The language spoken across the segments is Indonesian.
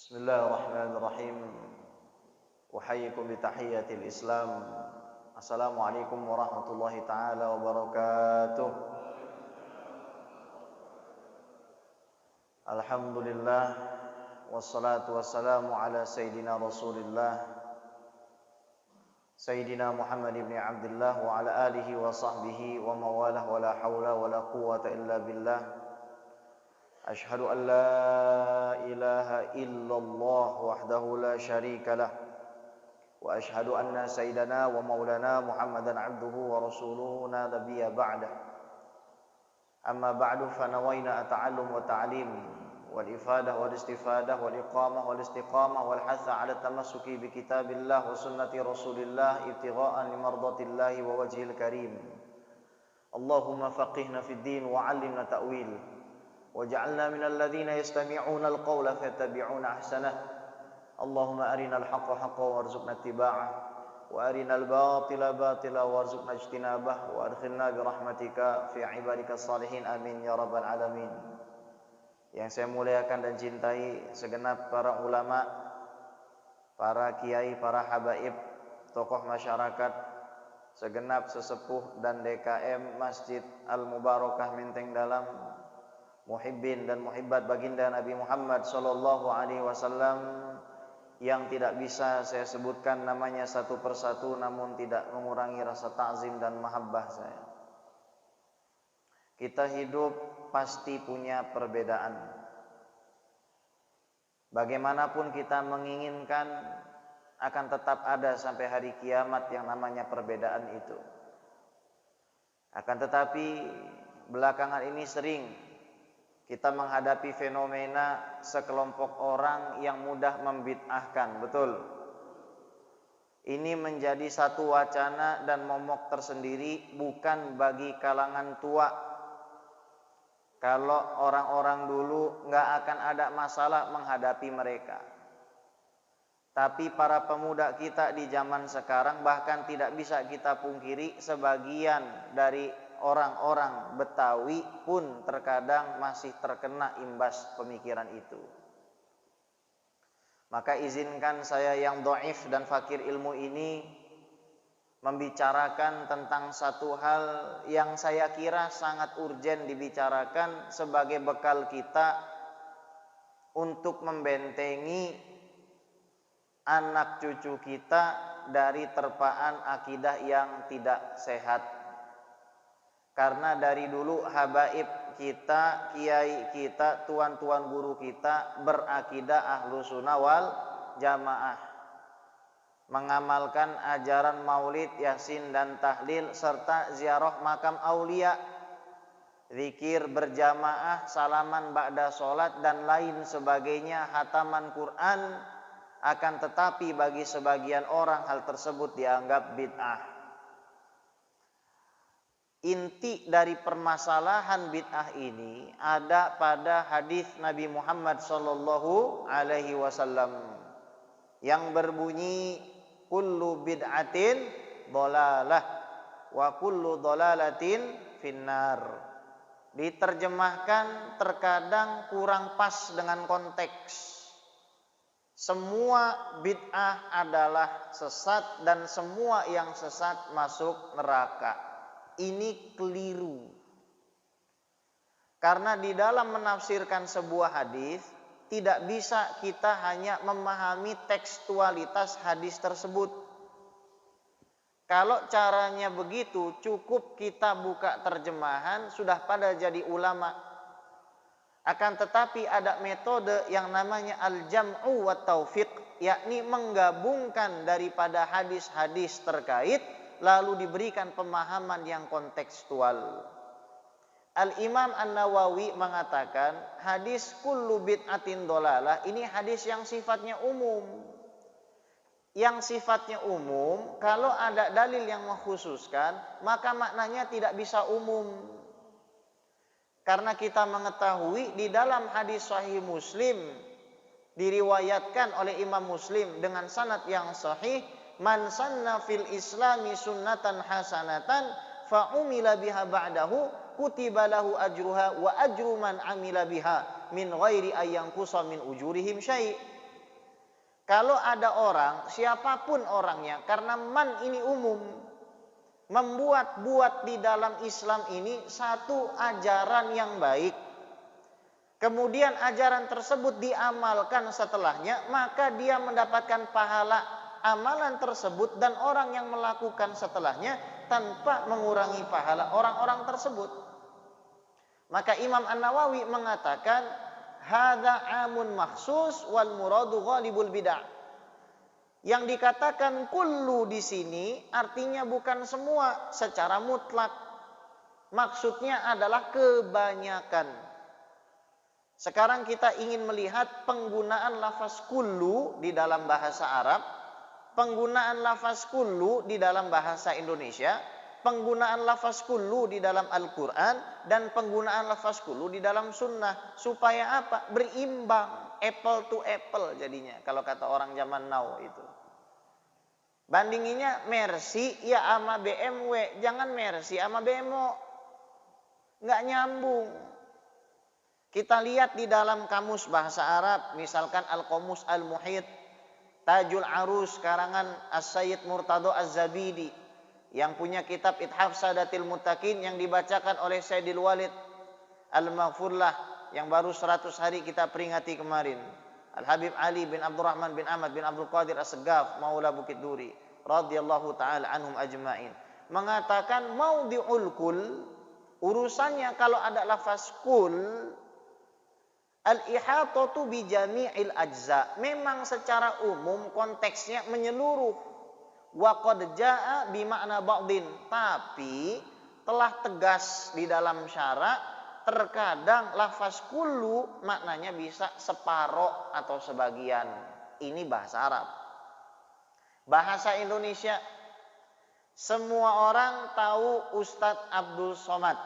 Bismillahirrahmanirrahim. Uhayyikum bitahiyyatil Islam. Assalamualaikum warahmatullahi taala wabarakatuh. Alhamdulillah wassalatu wassalamu ala sayyidina Rasulillah Sayyidina Muhammad ibn Abdullah wa ala alihi wa sahbihi wa mawalah wa la hawla wa la quwwata illa billah. Ashhadu an la ilaha illallah wahdahu la syarika lah wa ashhadu anna sayyidana wa maulana Muhammadan abduhu wa rasuluhu la nabiyya ba'dah. Amma ba'du fa nawayna at-ta'allum wa ta'lim wal ifadah wal istifadah wal iqamah wal istiqamah wal hatha 'ala tamassuki bi kitabillah wa sunnati rasulillah ibtigha'an li mardatillahi wa wajhil karim. Allahumma faqihna fid din wa 'allimna ta'wil waj'alna minal ladzina yastami'una al-qawla fayattabi'una ahsanah. Allahumma arinal haqqa haqqan warzuqna ittiba'ah wa arinal batila batila warzuqna ijtinabah wa adkhilna bi rahmatika fi ibadikas salihin amin ya rabbal alamin. Yang saya muliakan dan cintai segenap para ulama, para kiai, para habaib, tokoh masyarakat, segenap sesepuh dan DKM Masjid Al-Mubarakah Menteng Dalam, muhibbin dan muhibbat baginda Nabi Muhammad sallallahu alaihi wasallam yang tidak bisa saya sebutkan namanya satu persatu, namun tidak mengurangi rasa ta'zim dan mahabbah saya. Kita hidup pasti punya perbedaan. Bagaimanapun kita menginginkan, akan tetap ada sampai hari kiamat yang namanya perbedaan itu. Akan tetapi belakangan ini sering kita menghadapi fenomena sekelompok orang yang mudah membid'ahkan, betul. Ini menjadi satu wacana dan momok tersendiri, bukan bagi kalangan tua. Kalau orang-orang dulu nggak akan ada masalah menghadapi mereka. Tapi para pemuda kita di zaman sekarang, bahkan tidak bisa kita pungkiri, sebagian dari orang-orang Betawi pun terkadang masih terkena imbas pemikiran itu. Maka izinkan saya yang dhaif dan fakir ilmu ini membicarakan tentang satu hal yang saya kira sangat urgen dibicarakan sebagai bekal kita untuk membentengi anak cucu kita dari terpaan akidah yang tidak sehat. Karena dari dulu habaib kita, kiai kita, tuan-tuan guru kita berakidah ahlu sunnah wal jamaah, mengamalkan ajaran maulid, yasin dan tahlil serta ziarah makam aulia, zikir berjamaah, salaman ba'da sholat dan lain sebagainya, hataman Quran. Akan tetapi bagi sebagian orang hal tersebut dianggap bid'ah. Inti dari permasalahan bid'ah ini ada pada hadis Nabi Muhammad sallallahu alaihi wasallam yang berbunyi kullu bid'atin dhalalah wa kullu dhalalatin finnar. Diterjemahkan terkadang kurang pas dengan konteks. Semua bid'ah adalah sesat dan semua yang sesat masuk neraka. Ini keliru. Karena di dalam menafsirkan sebuah hadis tidak bisa kita hanya memahami tekstualitas hadis tersebut. Kalau caranya begitu, cukup kita buka terjemahan sudah pada jadi ulama. Akan tetapi ada metode yang namanya al-jam'u wa taufiq, yakni menggabungkan daripada hadis-hadis terkait lalu diberikan pemahaman yang kontekstual. Al-Imam An-Nawawi mengatakan hadis kullu bid'atin dhalalah ini hadis yang sifatnya umum. Yang sifatnya umum, kalau ada dalil yang mengkhususkan, maka maknanya tidak bisa umum. Karena kita mengetahui di dalam hadis Sahih Muslim diriwayatkan oleh Imam Muslim dengan sanad yang sahih, man sanna fil islami sunnatan hasanatan fa umila biha ba'dahu kutiba lahu ajruha wa ajru man amila biha min ghairi ayyanqusa min ujurihim syai'. Kalau ada orang, siapapun orangnya, karena man ini umum, membuat di dalam Islam ini satu ajaran yang baik, kemudian ajaran tersebut diamalkan setelahnya, maka dia mendapatkan pahala amalan tersebut dan orang yang melakukan setelahnya tanpa mengurangi pahala orang-orang tersebut. Maka Imam An-Nawawi mengatakan hadza amun makhsus wal muradu ghalibul bid'ah. Yang dikatakan kullu di sini artinya bukan semua secara mutlak. Maksudnya adalah kebanyakan. Sekarang kita ingin melihat penggunaan lafaz kullu di dalam bahasa Arab, penggunaan lafaz kullu di dalam bahasa Indonesia, penggunaan lafaz kullu di dalam Al-Quran, dan penggunaan lafaz kullu di dalam sunnah. Supaya apa? Berimbang, apple to apple jadinya, kalau kata orang zaman now itu. Bandinginnya Mercy ya sama BMW, jangan Mercy sama BMW. Nggak nyambung. Kita lihat di dalam kamus bahasa Arab, misalkan Al-Qamus Al-Muhit, Tajul Arus karangan As-Sayyid Murtado Az-Zabidi, yang punya kitab Ithaf Sadatil Muttaqin yang dibacakan oleh Sayyidil Walid Al-Maghfurlah yang baru 100 hari kita peringati kemarin. Al-Habib Ali bin Abdurrahman bin Ahmad bin Abdul Qadir As-Segaf Maula Bukit Duri radhiyallahu taala anhum ajmain mengatakan maudhi'ul kul, urusannya kalau ada lafaz kul, al-ihatatu bi jami'il ajza, memang secara umum konteksnya menyeluruh. Wa qad jaa bi makna ba'din, tapi telah tegas di dalam syara terkadang lafaz kullu maknanya bisa separoh atau sebagian. Ini bahasa Arab. Bahasa Indonesia, semua orang tahu Ustadz Abdul Somad.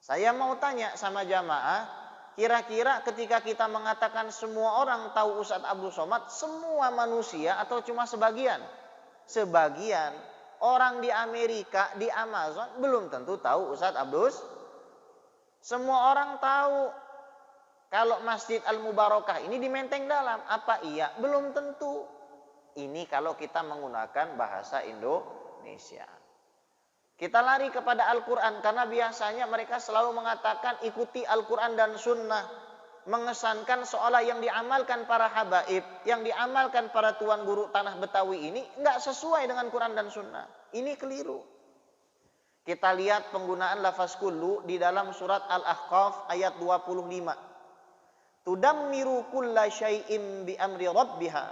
Saya mau tanya sama jamaah, kira-kira ketika kita mengatakan semua orang tahu Ustadz Abdul Somad, semua manusia atau cuma sebagian? Sebagian. Orang di Amerika, di Amazon belum tentu tahu Ustadz Abdul. Semua orang tahu kalau Masjid Al-Mubarakah ini di Menteng Dalam. Apa iya? Belum tentu. Ini kalau kita menggunakan bahasa Indonesia. Kita lari kepada Al-Quran karena biasanya mereka selalu mengatakan ikuti Al-Quran dan Sunnah. Mengesankan seolah yang diamalkan para habaib, yang diamalkan para tuan guru tanah Betawi ini enggak sesuai dengan Quran dan Sunnah. Ini keliru. Kita lihat penggunaan lafaz kullu di dalam surat Al-Ahqaf ayat 25. Tudammiru kulla syai'im bi amri rabbiha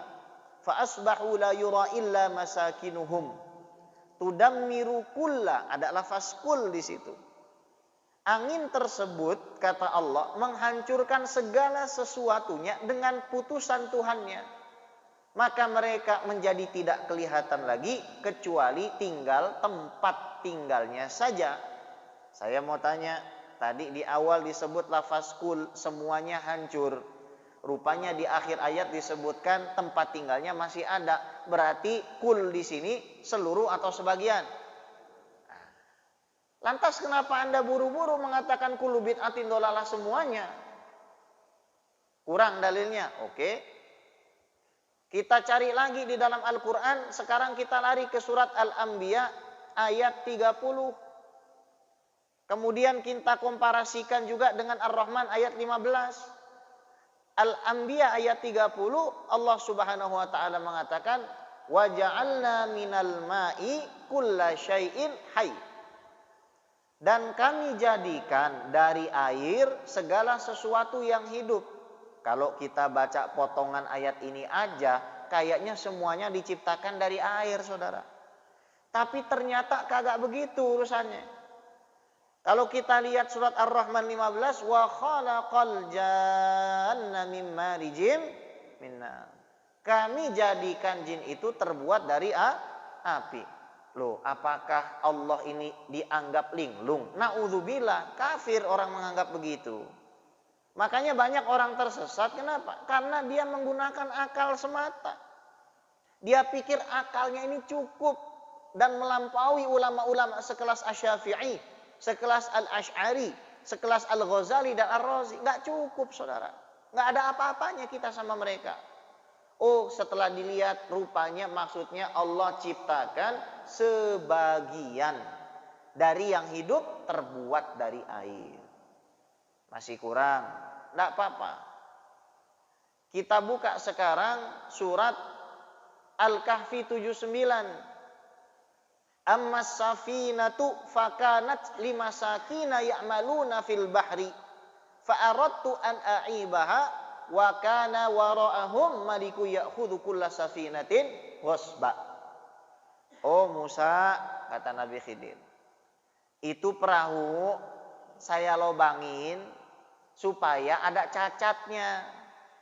fa asbahu la yura illa masakinuhum. Tudammiru kulla, ada lafaz kul di situ. Angin tersebut, kata Allah, menghancurkan segala sesuatunya dengan putusan Tuhannya. Maka mereka menjadi tidak kelihatan lagi kecuali tinggal tempat tinggalnya saja. Saya mau tanya, tadi di awal disebut lafaz kul, semuanya hancur. Rupanya di akhir ayat disebutkan tempat tinggalnya masih ada. Berarti kul di sini seluruh atau sebagian. Lantas kenapa Anda buru-buru mengatakan kullu bid'atin dolalah semuanya? Kurang dalilnya. Oke. Kita cari lagi di dalam Al-Quran. Sekarang kita lari ke surat Al-Anbiya ayat 30. Kemudian kita komparasikan juga dengan Ar-Rahman ayat 15. Al-Anbiya ayat 30, Allah Subhanahu wa taala mengatakan wa ja'alna minal ma'i kulla syai'in hayy. Dan kami jadikan dari air segala sesuatu yang hidup. Kalau kita baca potongan ayat ini aja, kayaknya semuanya diciptakan dari air, Saudara. Tapi ternyata kagak begitu urusannya. Kalau kita lihat surat Ar-Rahman 15, wa khalaqal janna mim marijim min nar. Kami jadikan jin itu terbuat dari api. Loh, apakah Allah ini dianggap linglung? Na'udzubillah, kafir orang menganggap begitu. Makanya banyak orang tersesat. Kenapa? Karena dia menggunakan akal semata. Dia pikir akalnya ini cukup dan melampaui ulama-ulama sekelas Asy-Syafi'i, sekelas Al-Asy'ari, sekelas Al-Ghazali dan Ar-Razi. Nggak cukup, Saudara. Nggak ada apa-apanya kita sama mereka. Oh, setelah dilihat rupanya maksudnya Allah ciptakan sebagian dari yang hidup terbuat dari air. Masih kurang? Tidak apa-apa. Kita buka sekarang surat Al-Kahfi 79. Ammas safinatu fakanat limasakina ya'maluna fil bahri fa'aradtu an a'ibaha wa kana wara'ahum maliku ya'khudhu kulla safinatin ghasba. Oh Musa, kata Nabi Khidir, itu perahu saya lobangin supaya ada cacatnya.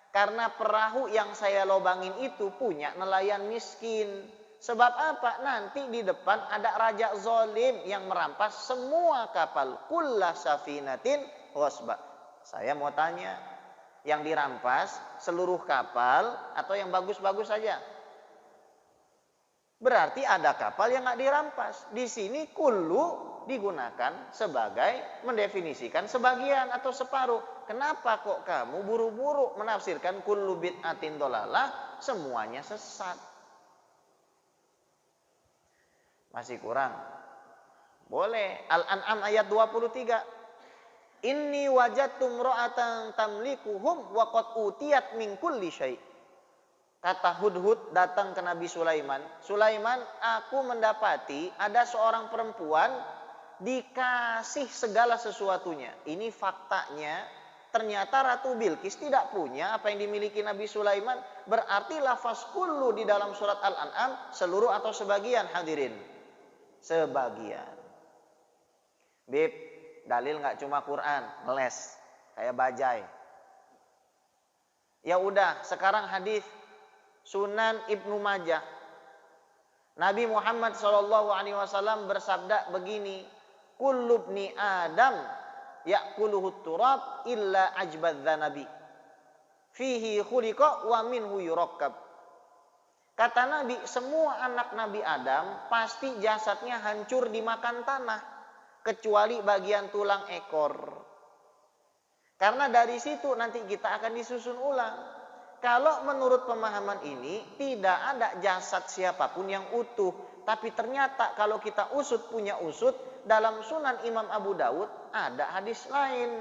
Karena perahu yang saya lobangin itu punya nelayan miskin. Sebab apa? Nanti di depan ada raja zalim yang merampas semua kapal. Kulla safinatin ghasba. Saya mau tanya, yang dirampas seluruh kapal atau yang bagus-bagus saja? Berarti ada kapal yang nggak dirampas. Di sini kullu digunakan sebagai mendefinisikan sebagian atau separuh. Kenapa kok kamu buru-buru menafsirkan kullu bid'atin dolalah, semuanya sesat? Masih kurang? Boleh. Al-An'am ayat 23. Inni wajadtu imra'atan tamlikuhum wa qad utiyat min kulli syai'. Kata Hudhud datang ke Nabi Sulaiman. Sulaiman, aku mendapati ada seorang perempuan dikasih segala sesuatunya. Ini faktanya. Ternyata Ratu Bilqis tidak punya apa yang dimiliki Nabi Sulaiman. Berarti lafaz kullu di dalam surat Al-An'am seluruh atau sebagian, hadirin? Sebagian. Bib, dalil nggak cuma Quran, ngeles kayak bajai. Ya udah, sekarang hadis Sunan Ibnu Majah. Nabi Muhammad SAW bersabda begini, kullu ibni Adam ya'kuluhu turab illa ajbadz-dzanabi. Fihi khuliqa wa minhu yurakkab. Kata Nabi, semua anak Nabi Adam pasti jasadnya hancur dimakan tanah kecuali bagian tulang ekor. Karena dari situ nanti kita akan disusun ulang. Kalau menurut pemahaman ini tidak ada jasad siapapun yang utuh. Tapi ternyata kalau kita usut punya usut, dalam Sunan Imam Abu Dawud ada hadis lain.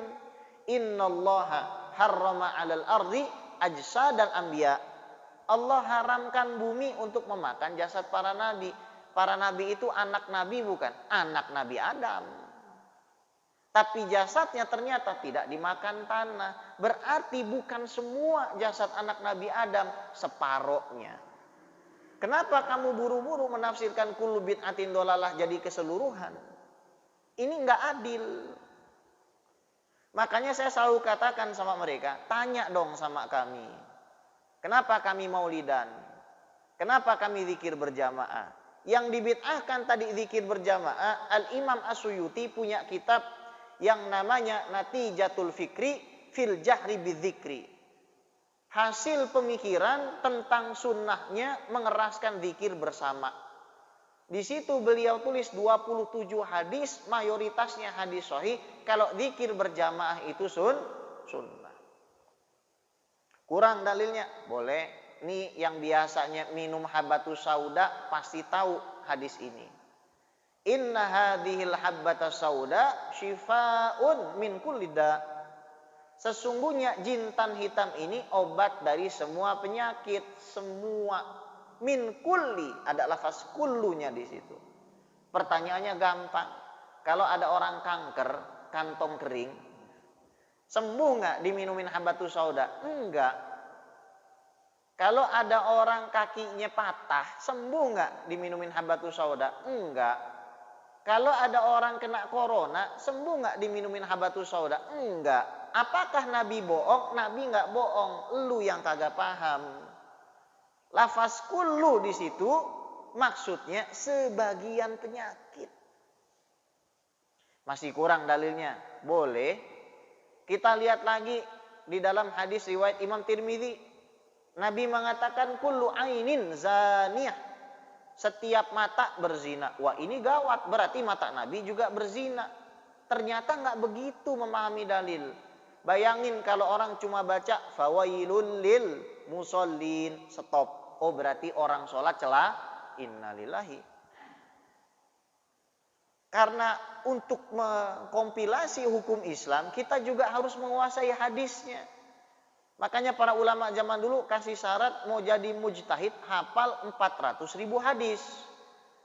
Innallaha harrama 'alal ardi ajsadal anbiya. Allah haramkan bumi untuk memakan jasad para nabi. Para nabi itu anak nabi bukan? Anak Nabi Adam. Tapi jasadnya ternyata tidak dimakan tanah. Berarti bukan semua jasad anak Nabi Adam, separohnya. Kenapa kamu buru-buru menafsirkan kullu bid'atin dolalah jadi keseluruhan? Ini enggak adil. Makanya saya selalu katakan sama mereka, tanya dong sama kami. Kenapa kami maulidan? Kenapa kami zikir berjamaah? Yang dibid'ahkan tadi zikir berjamaah, Al-Imam As-Suyuti punya kitab yang namanya Natijatul Fikri fil Jahri Bidzikri. Hasil pemikiran tentang sunnahnya mengeraskan zikir bersama. Di situ beliau tulis 27 hadis, mayoritasnya hadis sahih. Kalau zikir berjamaah itu sunnah. Kurang dalilnya? Boleh. Ini yang biasanya minum habatus sauda pasti tahu hadis ini. Inna hadhil habbata sauda shifaun min kulli da. Sesungguhnya jintan hitam ini obat dari semua penyakit, semua. Min kulli, ada lafaz kullunya di situ. Pertanyaannya gampang. Kalau ada orang kanker, kantong kering, sembuh nggak diminumin habatus sauda? Enggak. Kalau ada orang kakinya patah, sembuh nggak diminumin habatus sauda? Enggak. Kalau ada orang kena corona, sembuh nggak diminumin habatus sauda? Enggak. Apakah Nabi bohong? Nabi nggak bohong. Lu yang kagak paham. Lafaz kullu di situ maksudnya sebagian penyakit. Masih kurang dalilnya? Boleh. Kita lihat lagi di dalam hadis riwayat Imam Tirmidzi. Nabi mengatakan kullu ainin zaniyah. Setiap mata berzina. Wah, ini gawat. Berarti mata Nabi juga berzina. Ternyata nggak begitu memahami dalil. Bayangin kalau orang cuma baca fawailul lil musallin, stop. Oh berarti orang sholat celah, innalillahi. Karena untuk mengkompilasi hukum Islam, kita juga harus menguasai hadisnya. Makanya para ulama zaman dulu kasih syarat mau jadi mujtahid hafal 400.000 hadis.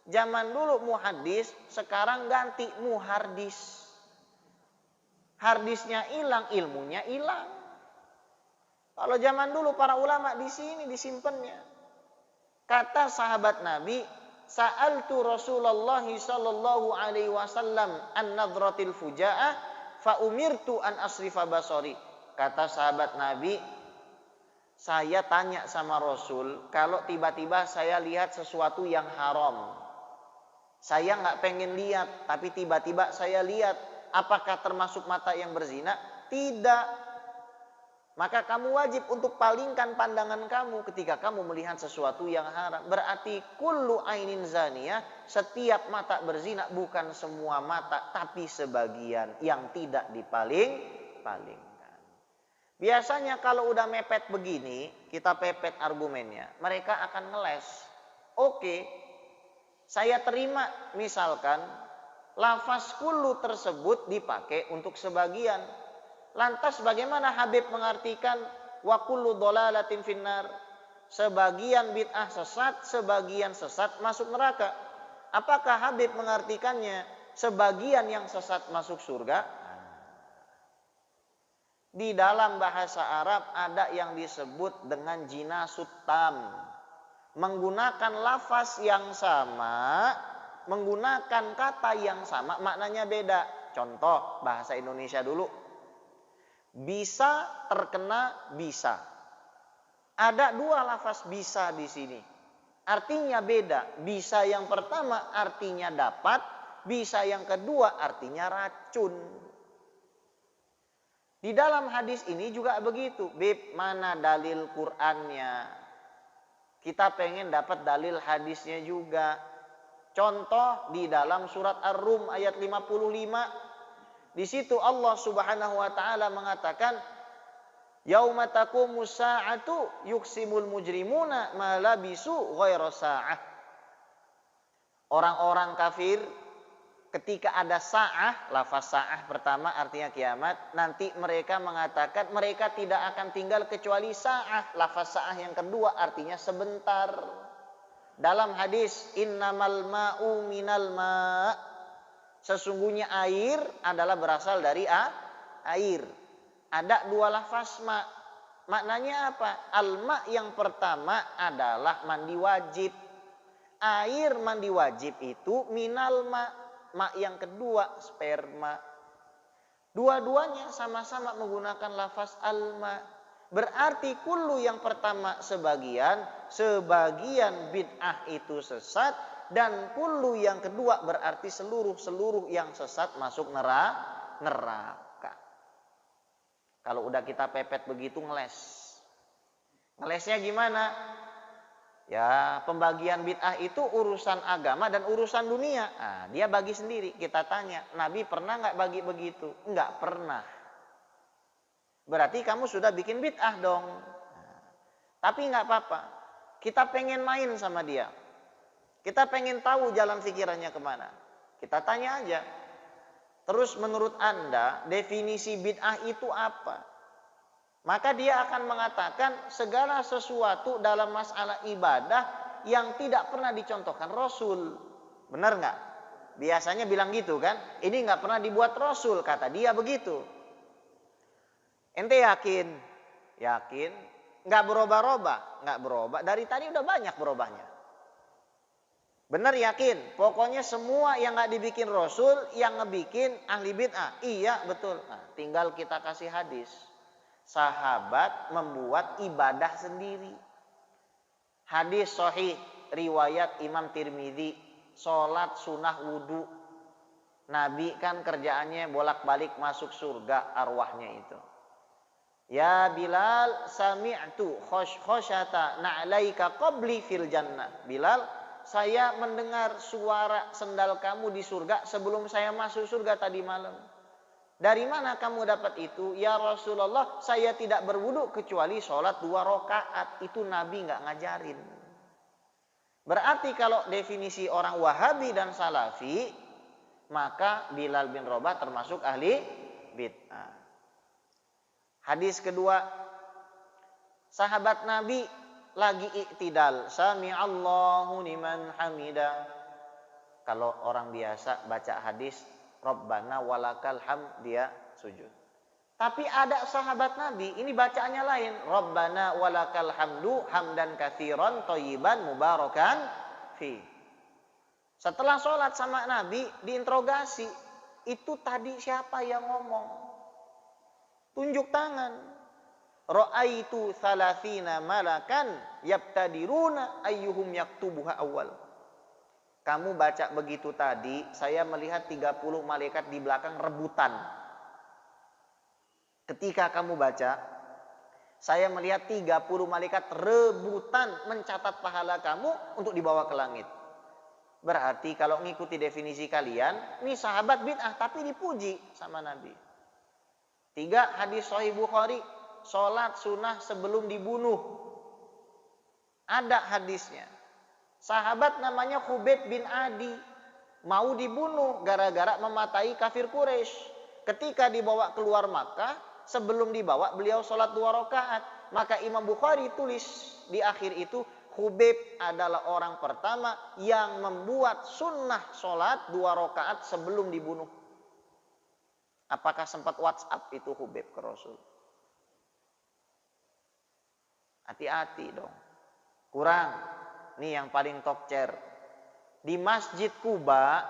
Zaman dulu muhadis, sekarang ganti muhardis. Hardisnya hilang, ilmunya hilang. Kalau zaman dulu para ulama di sini disimpannya. Kata sahabat Nabi, sa'altu Rasulullah sallallahu alaihi wasallam an nadratil fuja'ah fa umirtu an asrifa basari. Kata sahabat Nabi, saya tanya sama Rasul, kalau tiba-tiba saya lihat sesuatu yang haram. Saya nggak pengen lihat, tapi tiba-tiba saya lihat. Apakah termasuk mata yang berzina? Tidak. Maka kamu wajib untuk palingkan pandangan kamu ketika kamu melihat sesuatu yang haram. Berarti kullu ainin zaniyah, setiap mata berzina, bukan semua mata, tapi sebagian yang tidak palingkan. Biasanya kalau udah mepet begini, kita pepet argumennya, mereka akan ngeles. Oke, saya terima misalkan lafaz kullu tersebut dipakai untuk sebagian. Lantas bagaimana Habib mengartikan wa kullu dhalalatin finnar? Sebagian bid'ah sesat, sebagian sesat masuk neraka. Apakah Habib mengartikannya sebagian yang sesat masuk surga? Di dalam bahasa Arab ada yang disebut dengan jinasut tam. Menggunakan lafaz yang sama, menggunakan kata yang sama, maknanya beda. Contoh bahasa Indonesia dulu. Bisa terkena bisa. Ada dua lafaz bisa di sini. Artinya beda. Bisa yang pertama artinya dapat, bisa yang kedua artinya racun. Di dalam hadis ini juga begitu. Bib, mana dalil Qur'annya? Kita pengen dapat dalil hadisnya juga. Contoh di dalam surat Ar-Rum ayat 55. Di situ Allah Subhanahu wa taala mengatakan, yauma taqumus sa'atu yuksimul mujrimuna ma labisu ghaira sa'ah. Orang-orang kafir ketika ada sa'ah, lafaz sa'ah pertama artinya kiamat, nanti mereka mengatakan mereka tidak akan tinggal kecuali sa'ah. Lafaz sa'ah yang kedua artinya sebentar. Dalam hadis innamal ma'u minal ma', sesungguhnya air adalah berasal dari air. Ada dua lafaz ma'. Maknanya apa? Al-ma' yang pertama adalah mandi wajib. Air mandi wajib itu minal ma'. Ma' yang kedua sperma. Dua-duanya sama-sama menggunakan lafaz al-ma'. Berarti kullu yang pertama sebagian bid'ah itu sesat, dan kullu yang kedua berarti seluruh yang sesat masuk neraka. Kalau udah kita pepet begitu ngeles. Ngelesnya gimana? Ya, pembagian bid'ah itu urusan agama dan urusan dunia. Nah, dia bagi sendiri. Kita tanya, Nabi pernah nggak bagi begitu? Nggak pernah. Berarti kamu sudah bikin bid'ah dong. Tapi nggak apa-apa. Kita pengen main sama dia. Kita pengen tahu jalan pikirannya kemana. Kita tanya aja. Terus menurut Anda definisi bid'ah itu apa? Maka dia akan mengatakan segala sesuatu dalam masalah ibadah yang tidak pernah dicontohkan Rasul. Benar nggak? Biasanya bilang gitu kan. Ini nggak pernah dibuat Rasul, kata dia begitu. Ente yakin? Yakin? Nggak berubah-ubah? Nggak berubah. Dari tadi udah banyak berubahnya. Benar yakin? Pokoknya semua yang nggak dibikin Rasul, yang ngebikin ahli bid'ah. Iya betul. Nah, tinggal kita kasih hadis. Sahabat membuat ibadah sendiri. Hadis sahih riwayat Imam Tirmidzi. Sholat sunnah wudu. Nabi kan kerjaannya bolak-balik masuk surga arwahnya itu. Ya Bilal, sami'tu khosyata na'laika qabli fil jannah. Bilal, saya mendengar suara sendal kamu di surga sebelum saya masuk surga tadi malam. Dari mana kamu dapat itu? Ya Rasulullah, saya tidak berwudu kecuali sholat 2 rakaat. Itu Nabi nggak ngajarin. Berarti kalau definisi orang Wahabi dan Salafi, maka Bilal bin Rabah termasuk ahli bid'ah. Hadis kedua, sahabat Nabi lagi iktidal. Sami'allahu liman hamidah. Kalau orang biasa baca hadis, Rabbana walakal hamd, dia sujud. Tapi ada sahabat Nabi, ini bacaannya lain. Rabbana walakal hamdu hamdan katsiran thayyiban mubarakan fi. Setelah sholat sama Nabi, diinterogasi. Itu tadi siapa yang ngomong? Tunjuk tangan. Ra'aitu thalathina malakan yabtadiruna ayyuhum yaktubuha awal. Kamu baca begitu tadi, saya melihat 30 malaikat di belakang rebutan. Ketika kamu baca, saya melihat 30 malaikat rebutan mencatat pahala kamu untuk dibawa ke langit. Berarti kalau ngikuti definisi kalian, ini sahabat bid'ah tapi dipuji sama Nabi. 3, hadis Sahih Bukhari, sholat sunnah sebelum dibunuh. Ada hadisnya. Sahabat namanya Khubayb bin Adi, mau dibunuh gara-gara mematai kafir Quraisy. Ketika dibawa keluar Makkah, sebelum dibawa beliau sholat 2 rakaat. Maka Imam Bukhari tulis di akhir itu, Khubayb adalah orang pertama yang membuat sunnah sholat 2 rakaat sebelum dibunuh. Apakah sempat WhatsApp itu Khubayb ke Rasul? Hati-hati dong. Kurang. Ini yang paling top chair. Di Masjid Kuba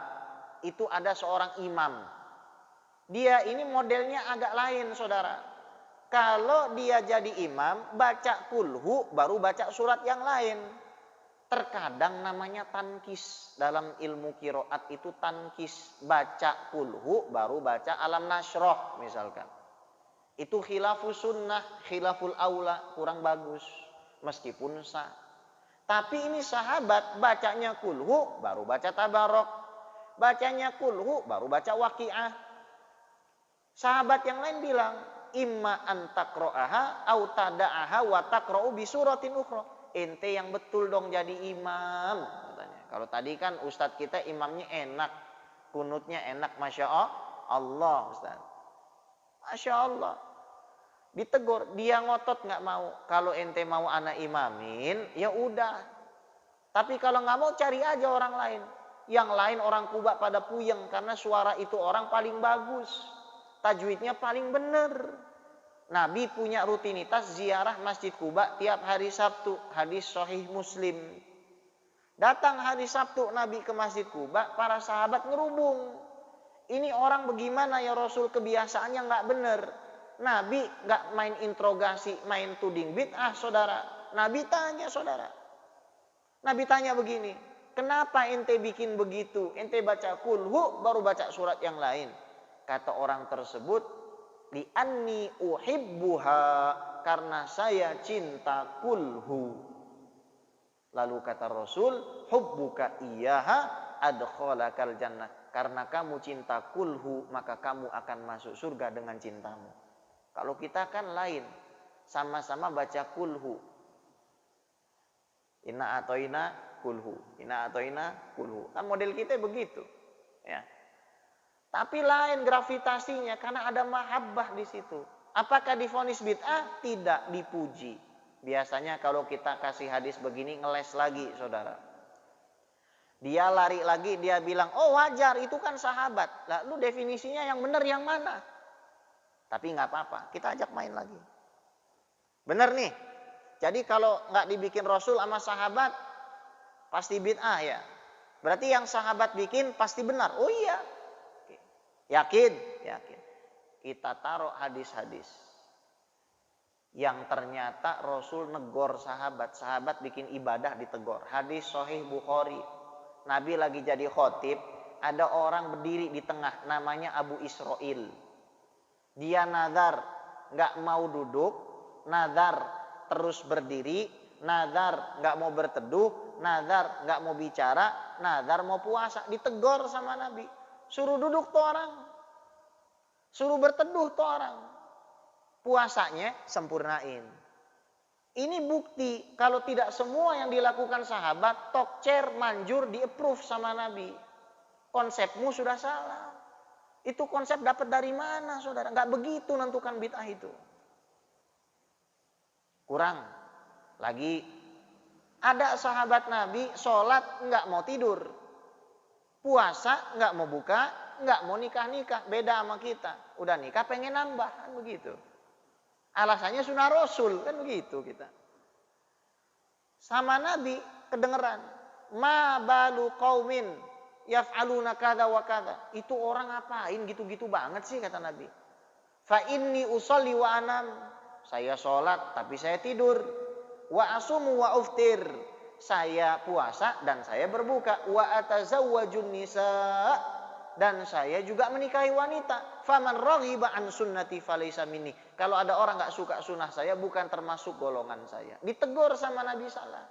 itu ada seorang imam. Dia ini modelnya agak lain, saudara. Kalau dia jadi imam, baca kulhu baru baca surat yang lain. Terkadang namanya tankis. Dalam ilmu qiraat itu tankis. Baca kulhu baru baca alam nasroh misalkan. Itu khilafus sunnah, khilaful aula, kurang bagus. Meskipun sah. Tapi ini sahabat bacanya kulhu baru baca tabarok. Bacanya kulhu baru baca waqi'ah. Sahabat yang lain bilang, imma antakro'aha au tada'aha wa takro'u bisuratin ukhra. Ente yang betul dong jadi imam, katanya. Kalau tadi kan ustadz kita imamnya enak, kunutnya enak, masya Allah ustadz. Masya Allah. Ditegur, dia ngotot nggak mau. Kalau ente mau anak imamin, ya udah. Tapi kalau nggak mau, cari aja orang lain. Yang lain orang Kuba pada puyeng karena suara itu orang paling bagus, tajwidnya paling benar. Nabi punya rutinitas ziarah Masjid Kuba tiap hari Sabtu. Hadis Sahih Muslim. Datang hari Sabtu Nabi ke Masjid Kuba, para sahabat ngerubung. Ini orang bagaimana ya Rasul, kebiasaannya nggak benar. Nabi nggak main interogasi, main tuding bid'ah, saudara. Nabi tanya, saudara. Nabi tanya begini, kenapa ente bikin begitu? Ente baca kulhu baru baca surat yang lain. Kata orang tersebut, li'anni uhibbuha, karena saya cinta kulhu. Lalu kata Rasul, hubbuka iyyaha adkhalakal jannah. Karena kamu cinta kulhu, maka kamu akan masuk surga dengan cintamu. Kalau kita kan lain, sama-sama baca kulhu. Inna atoina kulhu, inna atoina kulhu. Kan model kita begitu, ya. Tapi lain gravitasinya karena ada mahabbah di situ. Apakah divonis bid'ah? Tidak, dipuji. Biasanya kalau kita kasih hadis begini ngeles lagi, saudara. Dia lari lagi, dia bilang, oh wajar, itu kan sahabat. Lalu definisinya yang benar yang mana? Tapi nggak apa-apa, kita ajak main lagi. Benar nih. Jadi kalau nggak dibikin Rasul sama sahabat, pasti bid'ah ya. Berarti yang sahabat bikin pasti benar. Oh iya. Yakin? Yakin. Kita taruh hadis-hadis yang ternyata Rasul negor sahabat. Sahabat bikin ibadah ditegor. Hadis Sahih Bukhari. Nabi lagi jadi khotib, ada orang berdiri di tengah, namanya Abu Israil. Dia nazar, nggak mau duduk, nazar terus berdiri, nazar nggak mau berteduh, nazar nggak mau bicara, nazar mau puasa. Ditegor sama Nabi, suruh duduk tuh orang. Suruh berteduh tuh orang. Puasanya sempurnain. Ini bukti kalau tidak semua yang dilakukan sahabat, tokcer, manjur, di-approve sama Nabi. Konsepmu sudah salah. Itu konsep dapat dari mana, saudara? Nggak begitu nentukan bid'ah itu. Kurang. Lagi, ada sahabat Nabi sholat nggak mau tidur. Puasa nggak mau buka, nggak mau nikah-nikah. Beda sama kita. Udah nikah pengen nambah, kan begitu. Alasannya sunnah Rasul, kan begitu kita. Sama Nabi kedengeran. Ma balu qaumin yaf'aluna kada wa kada. Itu orang ngapain gitu-gitu banget sih, kata Nabi. Fa inni usolli wa anam. Saya sholat tapi saya tidur. Wa asumu wa uftir. Saya puasa dan saya berbuka. Wa atazawwajun nisa. Dan saya juga menikahi wanita. Faman raghiba an sunnati falaysa minni. Kalau ada orang gak suka sunnah saya, bukan termasuk golongan saya. Ditegur sama Nabi salah.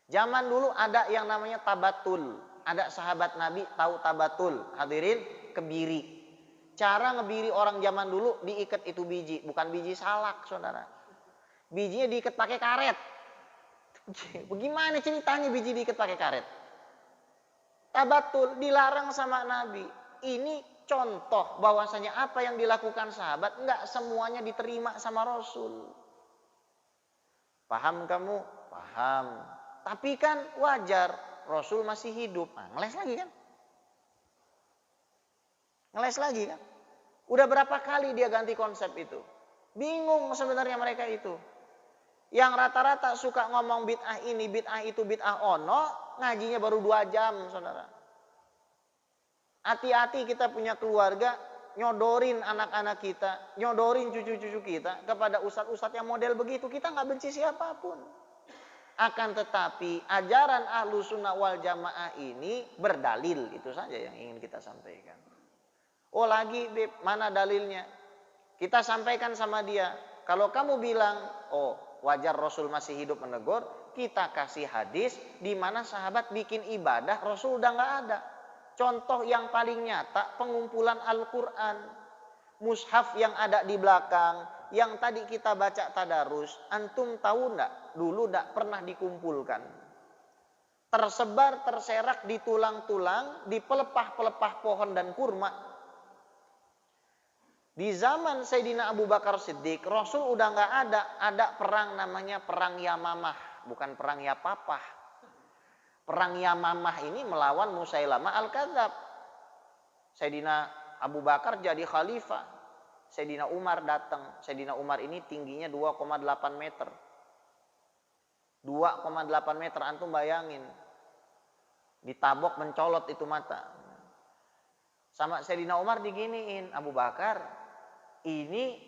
Zaman dulu ada yang namanya tabatul. Ada sahabat Nabi tahu tabatul. Hadirin, kebiri. Cara ngebiri orang zaman dulu, diikat itu biji. Bukan biji salak, saudara. Bijinya diikat pakai karet. Bagaimana ceritanya biji diikat pakai karet? Tabatul dilarang sama Nabi. Ini contoh bahwasanya apa yang dilakukan sahabat enggak semuanya diterima sama Rasul. Paham kamu? Paham. Tapi kan wajar, Rasul masih hidup. Nah, ngeles lagi kan? Ngeles lagi kan? Udah berapa kali dia ganti konsep itu? Bingung sebenarnya mereka itu. Yang rata-rata suka ngomong bid'ah ini, bid'ah itu, bid'ah ono, ngajinya baru 2 jam, saudara. Hati-hati kita punya keluarga, nyodorin anak-anak kita, nyodorin cucu-cucu kita kepada ustadz-ustadz yang model begitu. Kita nggak benci siapapun. Akan tetapi ajaran Ahlus Sunnah wal Jamaah ini berdalil. Itu saja yang ingin kita sampaikan. Oh lagi, Beb, mana dalilnya? Kita sampaikan sama dia. Kalau kamu bilang, oh wajar Rasul masih hidup menegur, kita kasih hadis di mana sahabat bikin ibadah, Rasul udah nggak ada. Contoh yang paling nyata, pengumpulan Al-Quran. Mushaf yang ada di belakang, yang tadi kita baca tadarus, antum tahu nggak? Dulu nggak pernah dikumpulkan. Tersebar, terserak di tulang-tulang, di pelepah-pelepah pohon dan kurma. Di zaman Sayyidina Abu Bakar Siddiq, Rasul udah nggak ada. Ada perang namanya perang Yamamah, bukan perang Yapapah. Perang Yamamah ini melawan Musailamah Al-Kadzab. Sayyidina Abu Bakar jadi khalifah. Sayyidina Umar datang. Sayyidina Umar ini tingginya 2,8 meter. 2,8 meter, antum bayangin. Ditabok mencolot itu mata. Sama Sayyidina Umar diginiin, Abu Bakar, ini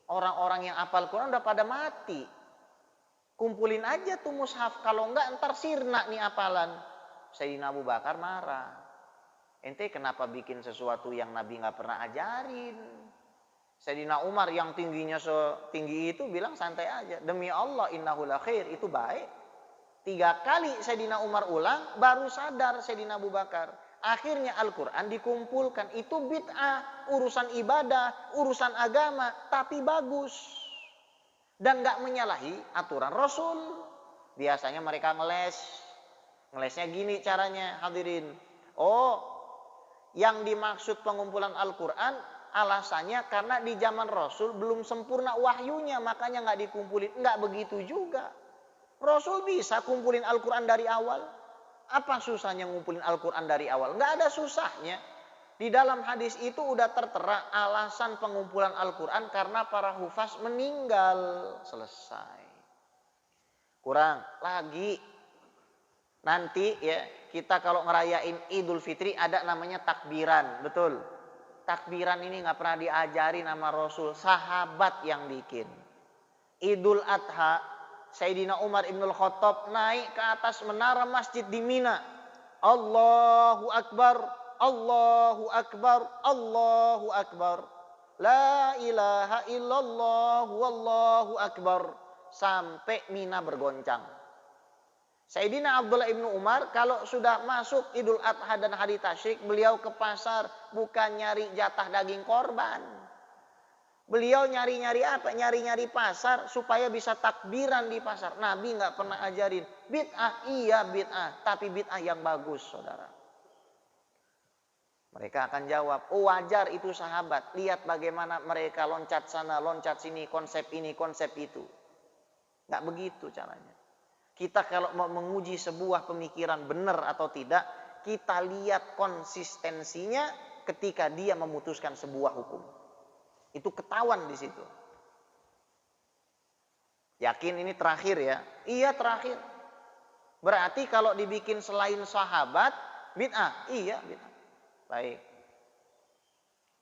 orang-orang yang hafal Quran udah pada mati. Kumpulin aja tuh mushaf, kalau enggak ntar sirna nih hafalan. Sayyidina Abu Bakar marah. Ente kenapa bikin sesuatu yang Nabi nggak pernah ajarin? Sayyidina Umar yang tingginya setinggi itu bilang santai aja. Demi Allah innahu la khair, itu baik. 3 kali Sayyidina Umar ulang, baru sadar Sayyidina Abu Bakar. Akhirnya Al-Quran dikumpulkan. Itu bid'ah, urusan ibadah, urusan agama, tapi bagus. Dan gak menyalahi aturan Rasul. Biasanya mereka ngeles. Ngelesnya gini caranya, hadirin. Oh, yang dimaksud pengumpulan Al-Quran, alasannya karena di zaman Rasul belum sempurna wahyunya, makanya gak dikumpulin. Gak begitu juga. Rasul bisa kumpulin Al-Quran dari awal. Apa susahnya ngumpulin Al-Quran dari awal? Nggak ada susahnya. Di dalam hadis itu udah tertera alasan pengumpulan Al-Quran karena para hufaz meninggal. Selesai. Kurang lagi. Nanti ya kita kalau ngerayain Idul Fitri ada namanya takbiran. Betul. Takbiran ini nggak pernah diajarin sama Rasul. Sahabat yang bikin. Idul Adha, Sayyidina Umar Ibnul Khattab naik ke atas menara masjid di Mina. Allahu Akbar, Allahu Akbar, Allahu Akbar. La ilaha illallah, wallahu akbar. Sampai Mina bergoncang. Sayyidina Abdullah ibnu Umar kalau sudah masuk Idul Adha dan hari tasyrik, beliau ke pasar bukan nyari jatah daging korban. Beliau nyari-nyari apa? Nyari-nyari pasar supaya bisa takbiran di pasar. Nabi nggak pernah ajarin bid'ah, iya bid'ah, tapi bid'ah yang bagus, saudara. Mereka akan jawab, oh wajar itu sahabat. Lihat bagaimana mereka loncat sana, loncat sini, konsep ini, konsep itu. Nggak begitu caranya. Kita kalau mau menguji sebuah pemikiran benar atau tidak, kita lihat konsistensinya ketika dia memutuskan sebuah hukum. Itu ketahuan di situ. Yakin ini terakhir ya? Iya terakhir. Berarti kalau dibikin selain sahabat, bid'ah? Iya bid'ah. Baik.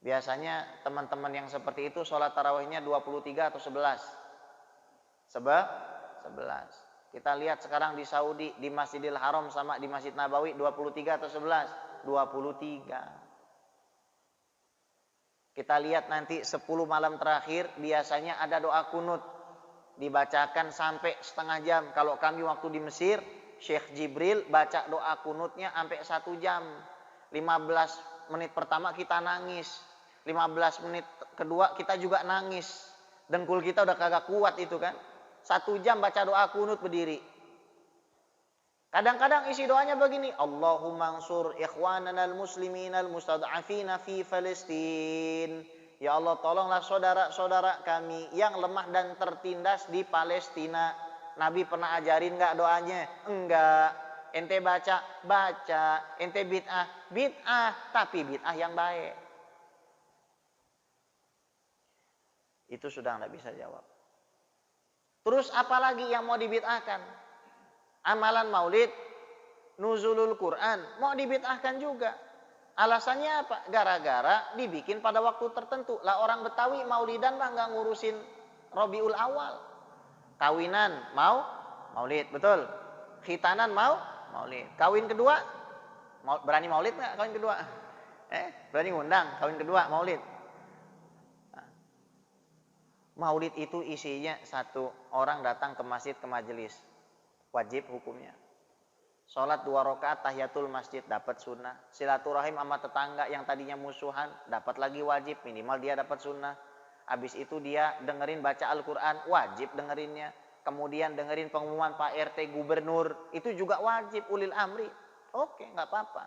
Biasanya teman-teman yang seperti itu sholat tarawihnya 23 atau 11? 11. Kita lihat sekarang di Saudi, di Masjidil Haram sama di Masjid Nabawi 23 atau 11? 23. Kita lihat nanti 10 malam terakhir biasanya ada doa kunut. Dibacakan sampai setengah jam. Kalau kami waktu di Mesir, Syekh Jibril baca doa kunutnya sampai 1 jam. 15 menit pertama kita nangis. 15 menit kedua kita juga nangis. Dengkul kita udah kagak kuat itu kan. 1 jam baca doa kunut berdiri. Kadang-kadang isi doanya begini, Allahumma ansur ikhwanana al-muslimin al-mustad'afina fi Palestin. Ya Allah, tolonglah saudara-saudara kami yang lemah dan tertindas di Palestina. Nabi pernah ajarin enggak doanya? Enggak. Ente baca? Baca. Ente bid'ah? Bid'ah, tapi bid'ah yang baik. Itu sudah enggak bisa jawab. Terus apalagi yang mau dibid'ahkan? Amalan maulid, nuzulul Quran, mau dibid'ahkan juga. Alasannya apa? Gara-gara dibikin pada waktu tertentu. Lah orang Betawi maulidan mah nggak ngurusin Rabiul Awal. Kawinan mau maulid, betul. Khitanan mau maulid. Kawin kedua, berani maulid nggak kawin kedua? Berani ngundang kawin kedua maulid. Maulid itu isinya satu, orang datang ke masjid ke majelis. Wajib hukumnya. Sholat 2 rakaat tahiyatul masjid dapat sunnah. Silaturahim sama tetangga yang tadinya musuhan dapat lagi wajib, minimal dia dapat sunnah. Habis itu dia dengerin baca Al-Quran, wajib dengerinnya. Kemudian dengerin pengumuman Pak RT gubernur, itu juga wajib ulil amri. Oke, nggak apa-apa.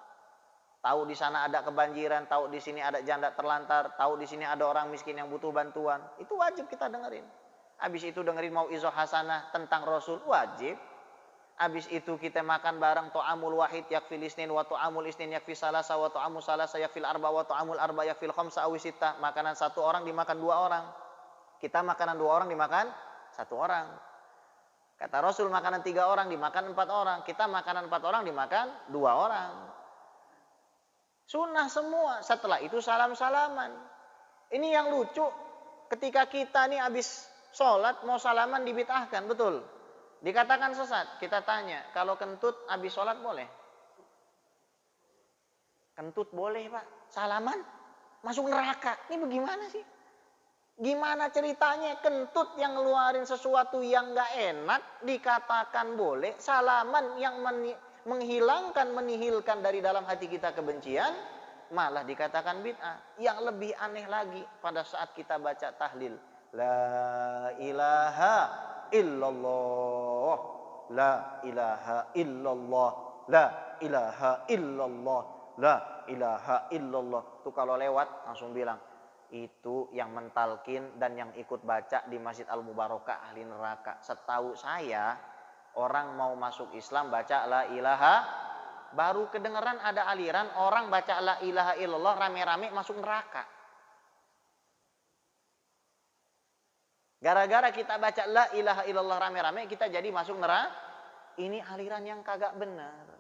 Tahu di sana ada kebanjiran, tahu di sini ada janda terlantar, tahu di sini ada orang miskin yang butuh bantuan, itu wajib kita dengerin. Habis itu dengerin mau'izah hasanah tentang Rasul, wajib. Habis itu kita makan bareng to'amul wahid yakfil isnin wa to'amul isnin yakfil salasa wa to'amul salasa yakfil arba wa to'amul arba yakfil khamsa awisita. Makanan 1 orang dimakan 2 orang. Kita makanan 2 orang dimakan 1 orang. Kata Rasul makanan 3 orang dimakan 4 orang. Kita makanan 4 orang dimakan 2 orang. Sunnah semua. Setelah itu salam-salaman. Ini yang lucu. Ketika kita nih habis sholat mau salaman dibid'ahkan, betul? Dikatakan sesat. Kita tanya, kalau kentut habis sholat boleh? Kentut boleh Pak. Salaman masuk neraka. Ini bagaimana sih? Gimana ceritanya kentut yang ngeluarin sesuatu yang gak enak dikatakan boleh. Salaman yang menghilangkan, menihilkan dari dalam hati kita kebencian malah dikatakan bid'ah. Yang lebih aneh lagi pada saat kita baca tahlil. La ilaha illallah, la ilaha illallah, la ilaha illallah, la ilaha illallah. Itu kalau lewat langsung bilang, itu yang mentalkin dan yang ikut baca di Masjid Al-Mubarakah ahli neraka. Setahu saya, orang mau masuk Islam baca la ilaha, baru kedengeran ada aliran orang baca la ilaha illallah rame-rame masuk neraka. Gara-gara kita baca la ilaha illallah rame-rame, kita jadi masuk neraka. Ini aliran yang kagak benar.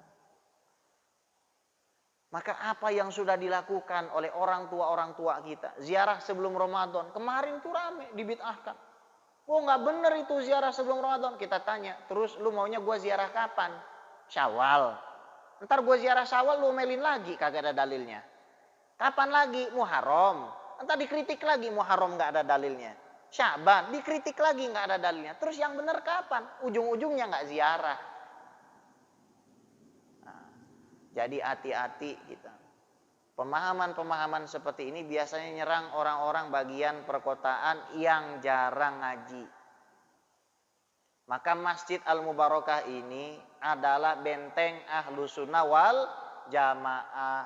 Maka apa yang sudah dilakukan oleh orang tua kita, ziarah sebelum Ramadan, kemarin tuh rame, dibid'ahkan. Oh nggak bener itu ziarah sebelum Ramadan. Kita tanya, terus lu maunya gua ziarah kapan? Syawal. Ntar gua ziarah Syawal lu melin lagi, kagak ada dalilnya. Kapan lagi? Muharram. Ntar dikritik lagi, Muharram nggak ada dalilnya. Syaban dikritik lagi nggak ada dalilnya. Terus yang benar kapan? Ujung-ujungnya nggak ziarah. Jadi hati-hati kita. Pemahaman-pemahaman seperti ini biasanya nyerang orang-orang bagian perkotaan yang jarang ngaji. Maka Masjid Al-Mubarakah ini adalah benteng Ahlus Sunnah wal Jamaah.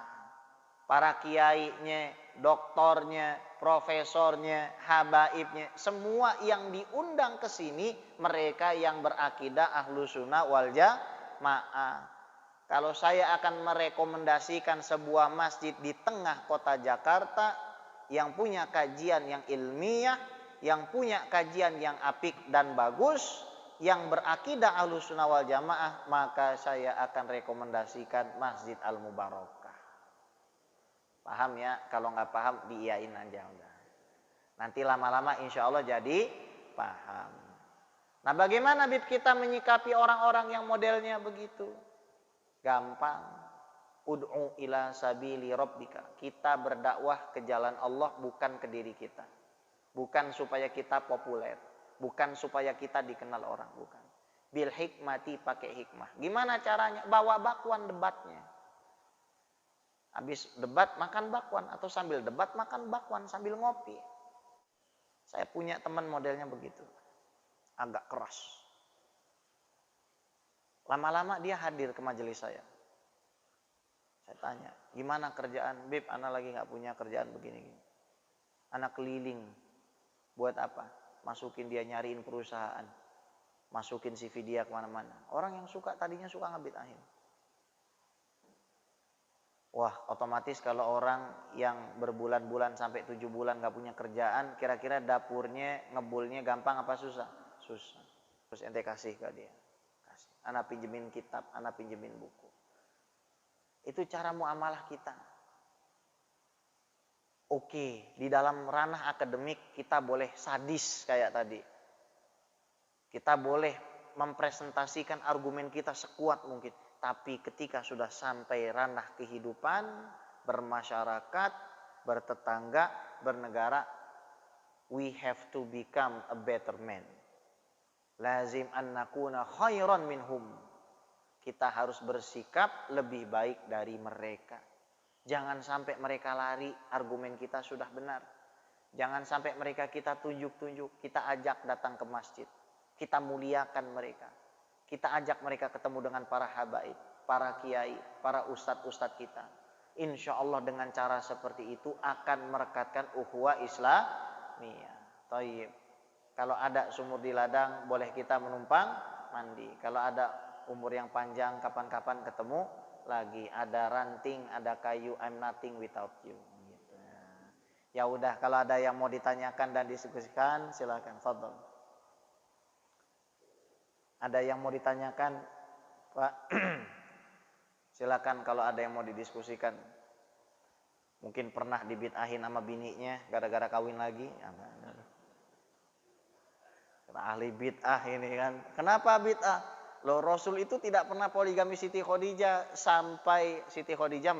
Para kiainya, doktornya, profesornya, habaibnya, semua yang diundang ke sini mereka yang berakidah Ahlus Sunnah wal Jamaah. Kalau saya akan merekomendasikan sebuah masjid di tengah kota Jakarta yang punya kajian yang ilmiah, yang punya kajian yang apik dan bagus, yang berakidah Ahlus Sunnah wal Jamaah, maka saya akan rekomendasikan Masjid Al-Mubarakah. Paham ya? Kalau nggak paham diiyain aja udah. Nanti lama-lama insya Allah jadi paham. Nah, bagaimana Bib kita menyikapi orang-orang yang modelnya begitu? Gampang. Ud'u ila sabili rabbika. Kita berdakwah ke jalan Allah bukan ke diri kita. Bukan supaya kita populer, bukan supaya kita dikenal orang, bukan. Bil hikmati, pakai hikmah. Gimana caranya? Bawa bakwan debatnya. Habis debat makan bakwan, atau sambil debat makan bakwan sambil ngopi. Saya punya teman modelnya begitu. Agak keras. Lama-lama dia hadir ke majelis saya. Saya tanya, gimana kerjaan? Bib, anak lagi nggak punya kerjaan begini. Anak keliling. Buat apa? Masukin dia nyariin perusahaan. Masukin CV dia kemana-mana. Orang yang tadinya suka ngebid'ahin. Wah, otomatis kalau orang yang berbulan-bulan sampai 7 bulan nggak punya kerjaan, kira-kira dapurnya, ngebulnya gampang apa susah? Susah. Terus ente kasih ke dia. Anak pinjemin kitab, anak pinjemin buku. Itu cara muamalah kita. Oke, di dalam ranah akademik kita boleh sadis kayak tadi. Kita boleh mempresentasikan argumen kita sekuat mungkin. Tapi ketika sudah sampai ranah kehidupan, bermasyarakat, bertetangga, bernegara, we have to become a better man. Lazim an nakuna khairan minhum. Kita harus bersikap lebih baik dari mereka. Jangan sampai mereka lari, argumen kita sudah benar. Jangan sampai mereka kita tunjuk-tunjuk, kita ajak datang ke masjid. Kita muliakan mereka. Kita ajak mereka ketemu dengan para habaib, para kiai, para ustadz-ustadz kita. Insya Allah dengan cara seperti itu akan merekatkan ukhuwah Islamiyah. Thayyib. Kalau ada sumur di ladang, boleh kita menumpang mandi. Kalau ada umur yang panjang, kapan-kapan ketemu lagi. Ada ranting, ada kayu, I'm nothing without you. Gitu. Ya udah, kalau ada yang mau ditanyakan dan diskusikan, silakan. Fadhol. Ada yang mau ditanyakan, Pak? Silakan kalau ada yang mau didiskusikan. Mungkin pernah dibid'ahin sama bininya gara-gara kawin lagi. Ahli bid'ah ini kan. Kenapa bid'ah? Loh, Rasul itu tidak pernah poligami Siti Khadijah sampai Siti Khadijah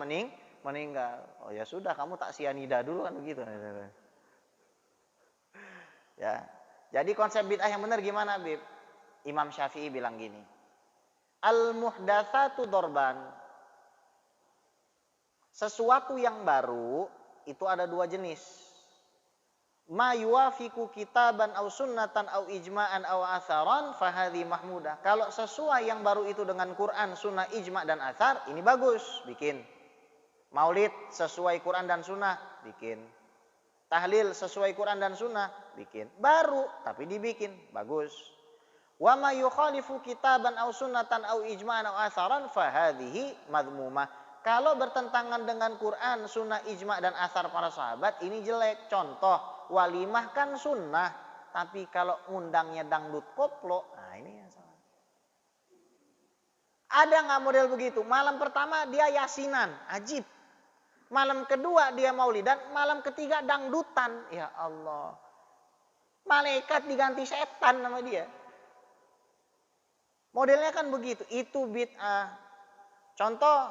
meninggal. Oh ya sudah, kamu tak sianida dulu kan begitu. Ya. Jadi konsep bid'ah yang benar gimana, Bib? Imam Syafi'i bilang gini. Al-muhdatsatu dorban. Sesuatu yang baru itu ada dua jenis. Ma yuwafiqu kitaban aw sunnatan aw ijma'an aw atharan fahadhi mahmudah. Kalau sesuai yang baru itu dengan Quran, sunnah, ijma' dan athar, ini bagus, bikin. Maulid sesuai Quran dan sunnah, bikin. Tahlil sesuai Quran dan sunnah, bikin. Baru tapi dibikin, bagus. Wa ma yukhalifu kitaban aw sunnatan aw ijma'an aw atharan fahadhihi madhmumah. Kalau bertentangan dengan Quran, sunnah, ijma' dan athar para sahabat, ini jelek. Contoh, walimah kan sunnah, tapi kalau undangnya dangdut koplo, nah ini yang salah. Ada nggak model begitu? Malam pertama dia yasinan, ajib. Malam kedua dia maulidan, malam ketiga dangdutan. Ya Allah, malaikat diganti setan nama dia. Modelnya kan begitu. Itu bid'ah. Contoh,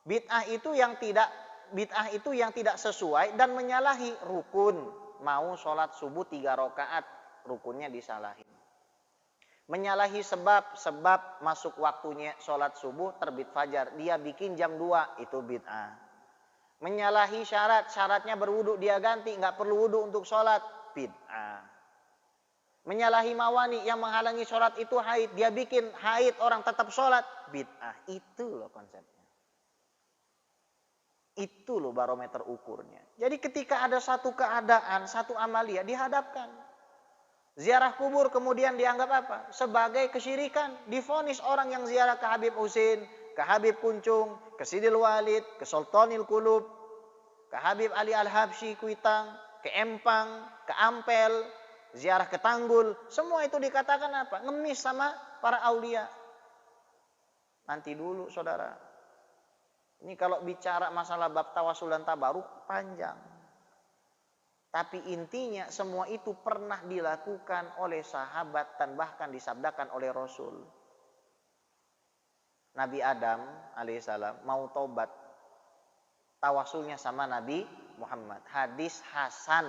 bid'ah itu yang tidak sesuai dan menyalahi rukun. Mau sholat subuh 3 rakaat, rukunnya disalahin. Menyalahi sebab masuk waktunya sholat subuh terbit fajar, dia bikin jam 2, itu bid'ah. Menyalahi syaratnya berwudu, dia ganti, nggak perlu wudu untuk sholat, bid'ah. Menyalahi mawani yang menghalangi sholat itu haid, dia bikin haid orang tetap sholat, bid'ah. Itu loh konsepnya. Itu loh barometer ukurnya. Jadi ketika ada satu keadaan, satu amalia dihadapkan. Ziarah kubur kemudian dianggap apa? Sebagai kesyirikan. Divonis orang yang ziarah ke Habib Husin, ke Habib Kuncung, ke Sidil Walid, ke Sultanil Qulub, ke Habib Ali Al-Habsyi Kuitang, ke Empang, ke Ampel, ziarah ke Tanggul. Semua itu dikatakan apa? Ngemis sama para aulia. Nanti dulu saudara. Ini kalau bicara masalah bab tawasul dan tabaruk panjang. Tapi intinya semua itu pernah dilakukan oleh sahabat dan bahkan disabdakan oleh Rasul. Nabi Adam alaihissalam mau tobat, tawasulnya sama Nabi Muhammad. Hadis Hasan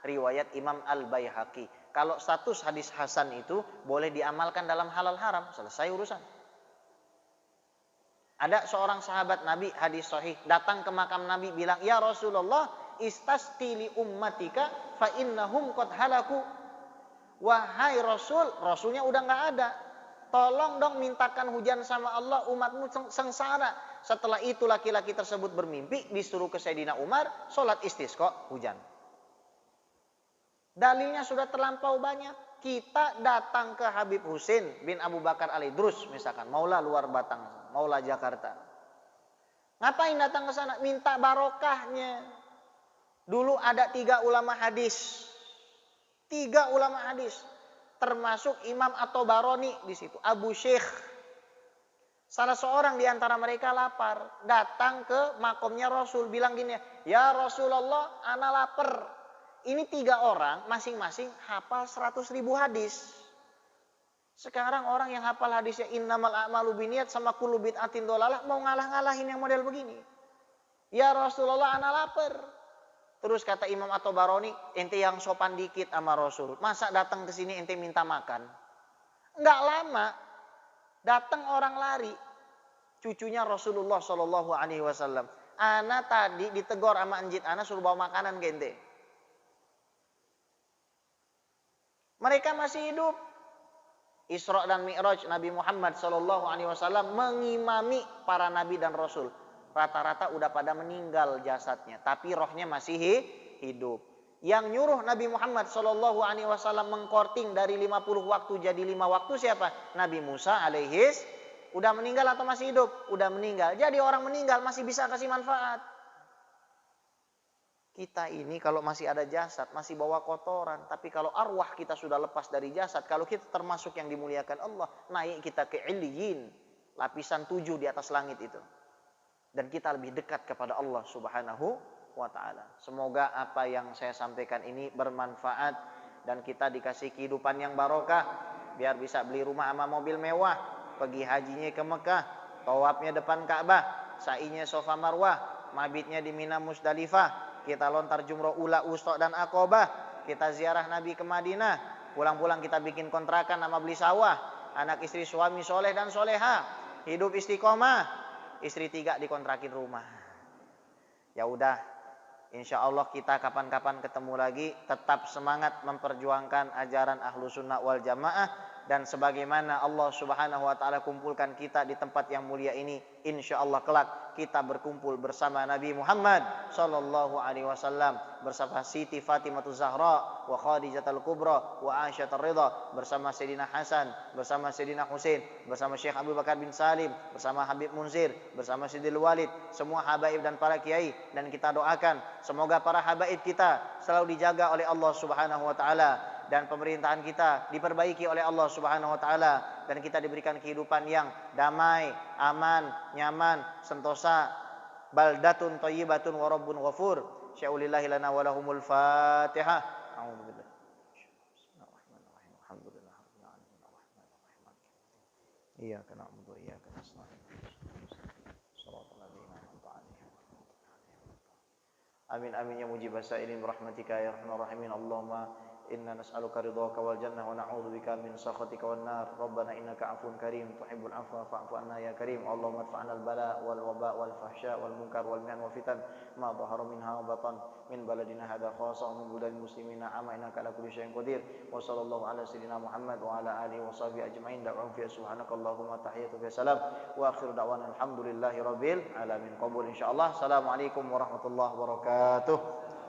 riwayat Imam Al-Baihaqi. Kalau status hadis Hasan itu boleh diamalkan dalam halal haram, selesai urusan. Ada seorang sahabat Nabi, hadis sahih, datang ke makam Nabi bilang, "Ya Rasulullah, istasqi li ummatika fa innahum qad halaku." Wahai Rasul, Rasulnya udah nggak ada. Tolong dong mintakan hujan sama Allah, umatmu sengsara. Setelah itu laki-laki tersebut bermimpi, disuruh ke Sayyidina Umar, sholat istisqa, hujan. Dalilnya sudah terlampau banyak. Kita datang ke Habib Husin bin Abu Bakar Al-Idrus misalkan, Maula luar Batang, Maula Jakarta. Ngapain datang ke sana? Minta barokahnya. Dulu ada 3 ulama hadis. 3 ulama hadis. Termasuk Imam At-Tabarani di situ, Abu Syekh. Salah seorang di antara mereka lapar, datang ke makomnya Rasul, bilang gini, "Ya Rasulullah, ana lapar." Ini 3 orang masing-masing hafal 100.000 hadis. Sekarang orang yang hafal hadisnya innamal a'malu binniyat sama kullu bid'atin dhalalah mau ngalah-ngalahin yang model begini. "Ya Rasulullah, ana lapar." Terus kata Imam At-Tabarani, ente yang sopan dikit sama Rasul. Masa datang ke sini ente minta makan? Enggak lama, datang orang lari. Cucunya Rasulullah Shallallahu Alaihi Wasallam. Ana tadi ditegur sama anjit ana suruh bawa makanan ke ente. Mereka masih hidup. Isra dan Mi'raj Nabi Muhammad Shallallahu Alaihi Wasallam mengimami para nabi dan rasul. Rata-rata udah pada meninggal jasadnya, tapi rohnya masih hidup. Yang nyuruh Nabi Muhammad Shallallahu Alaihi Wasallam mengkorting dari 50 waktu jadi 5 waktu siapa? Nabi Musa alaihis. Udah meninggal atau masih hidup? Udah meninggal. Jadi orang meninggal masih bisa kasih manfaat. Kita ini kalau masih ada jasad, masih bawa kotoran. Tapi kalau arwah kita sudah lepas dari jasad, kalau kita termasuk yang dimuliakan Allah, naik kita ke Illiyin, lapisan 7 di atas langit itu. Dan kita lebih dekat kepada Allah Subhanahu wa ta'ala. Semoga apa yang saya sampaikan ini bermanfaat dan kita dikasih kehidupan yang barokah, biar bisa beli rumah sama mobil mewah, pergi hajinya ke Mekah, tawafnya depan Ka'bah, sa'inya Safa Marwah, mabitnya di Mina Musdalifah, kita lontar jumroh ula, wusta dan Aqobah, kita ziarah Nabi ke Madinah, pulang-pulang kita bikin kontrakan sama beli sawah, anak istri suami soleh dan soleha, hidup istiqomah, istri 3 dikontrakin rumah. Ya udah, insya Allah kita kapan-kapan ketemu lagi, tetap semangat memperjuangkan ajaran ahlu sunnah wal jamaah. Dan sebagaimana Allah Subhanahu wa ta'ala kumpulkan kita di tempat yang mulia ini, insya Allah kelak kita berkumpul bersama Nabi Muhammad sallallahu alaihi wasallam, bersama Siti Fatimah Zahra wa Khadijatul Kubra wa Aisyatul Ridha, bersama Sayyidina Hasan, bersama Sayyidina Husain, bersama Syekh Abu Bakar bin Salim, bersama Habib Munzir, bersama Sidil Walid, semua habaib dan para kiai. Dan kita doakan semoga para habaib kita selalu dijaga oleh Allah Subhanahu wa ta'ala, dan pemerintahan kita diperbaiki oleh Allah Subhanahu wa ta'ala, dan kita diberikan kehidupan yang damai, aman, nyaman, sentosa, baldatun thayyibatun wa rabbun ghafur. Sya'ulillahi lana wa lahumul Fatihah. A'udzubillah. Bismillahirrahmanirrahim. Alhamdulillah rabbil alamin arrahmanirrahim. Iyyaka na'budu wa iyyaka nasta'in. Shiratal ladzina an'amta 'alaihim. Amin amin ya mujibas sa'ilin rahmatika ya arhamar rahimin. Allahumma Inna nas'aluka ridhaka wal jannah wa na'udzubika min sakhatika wan nar. Rabbana innaka 'afuwun karim tuhibbul 'afwa fa'fu 'anna ya karim. Allahumma adfa'na al-bala wal waba wal fahsya wal munkar wal mihan wal fitan ma dhahara minha wa batan min baladina hadha khassa wa min budal muslimina amma innaka ala kulli syai'in qadir. Wa sallallahu ala sayyidina Muhammad wa ala alihi wa sahbihi ajma'in. Da'wa fi subhanakallahumma tahiyatu fi salam wa akhiru da'wana alhamdulillahi rabbil alamin. Qabul insyaallah. Assalamualaikum warahmatullahi wabarakatuh.